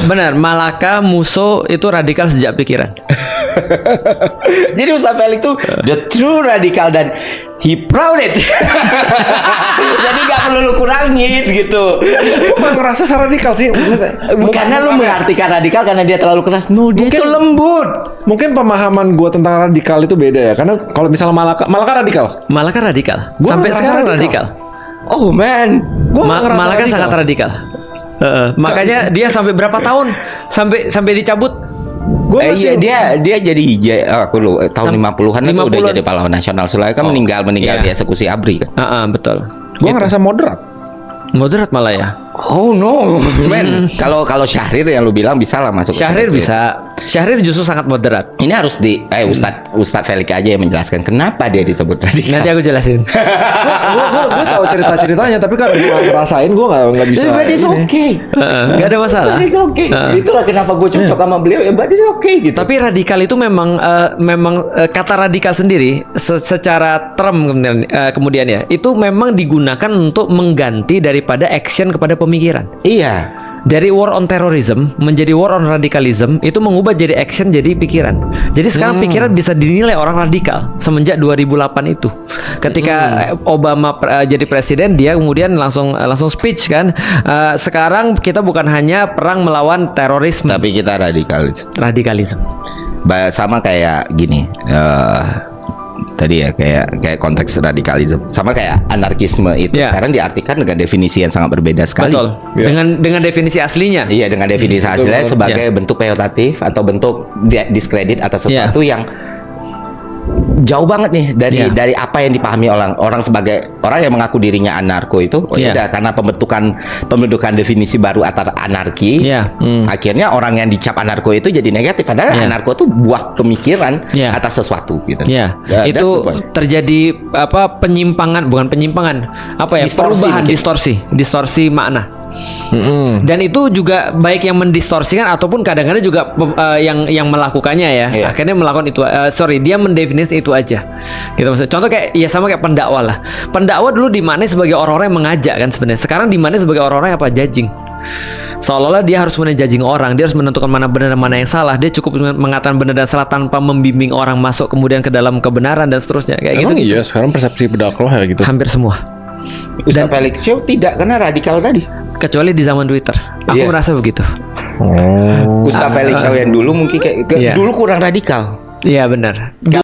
Benar, Malaka Musso itu radikal sejak pikiran. Jadi Ustaz Felix tuh the true radikal dan he proud it. Jadi gak perlu lu kurangin gitu. Gue ngerasa radikal sih. Karena lu mengartikan radikal karena dia terlalu keras. No, dia itu lembut. Mungkin pemahaman gue tentang radikal itu beda ya. Karena kalau misalnya Malaka radikal. Malaka radikal. Gua Sampai ngerasa sekarang radikal. radikal. Oh man, Malaka sangat radikal. Makanya dia sampai berapa tahun sampai dicabut. Iya dia jadi hijai. Aku lu tahun 50-an itu udah jadi pahlawan nasional. Soalnya kan meninggal iya. di eksekusi ABRI kan. Betul. Gue ngerasa moderat Moderat malah ya. Oh no, man. Kalau Syahrir yang lu bilang bisa lah masuk. Syahrir bisa. Syahrir justru sangat moderat. Ini harus Ustadz Felix aja yang menjelaskan kenapa dia disebut radikal. Nanti aku jelasin. gue tahu cerita-ceritanya, tapi kan gue ngerasain gue nggak bisa. But it's okay. Gak ada masalah. But it's okay. Itulah kenapa gue cocok sama beliau ya. But it's okay gitu. Tapi radikal itu memang kata radikal sendiri secara term kemudian ya itu memang digunakan untuk mengganti daripada action kepada pemikiran. Iya. Dari war on terrorism menjadi war on radikalism itu mengubah jadi action jadi pikiran. Jadi sekarang pikiran bisa dinilai orang radikal semenjak 2008 itu. Ketika Obama jadi presiden dia kemudian langsung speech kan. Sekarang kita bukan hanya perang melawan terorisme, Tapi kita radikalisme. Sama kayak gini. Tadi ya kayak konteks radikalisme sama kayak anarkisme itu sekarang diartikan dengan definisi yang sangat berbeda sekali. Betul. Dengan definisi aslinya. Iya, dengan definisi aslinya sebagai bentuk peyoratif atau bentuk diskredit atas sesuatu yang jauh banget nih dari apa yang dipahami orang sebagai orang yang mengaku dirinya anarko itu. Karena pembentukan definisi baru antara anarki. Akhirnya orang yang dicap anarko itu jadi negatif. Padahal anarko itu buah pemikiran atas sesuatu gitu. Itu terjadi bukan penyimpangan, distorsi makna. Dan itu juga baik yang mendistorsikan ataupun kadang-kadang juga yang melakukannya ya. Akhirnya melakukan itu. Dia mendefinisi itu aja. Gitu maksudnya. Contoh kayak sama kayak pendakwa lah. Pendakwa dulu dimaknai sebagai orang-orang yang mengajak kan sebenarnya. Sekarang dimaknai sebagai orang-orang yang judging. Seolah-olah dia harus menjudging orang, dia harus menentukan mana benar dan mana yang salah. Dia cukup mengatakan benar dan salah tanpa membimbing orang masuk kemudian ke dalam kebenaran dan seterusnya kayak Emang gitu. Iya, sekarang persepsi dakwah ya gitu. Hampir semua. Ustaz Felix Show tidak karena radikal tadi. Kecuali di zaman Twitter. Aku merasa begitu. Ustaz Felix Show yang dulu mungkin dulu kurang radikal. Iya benar.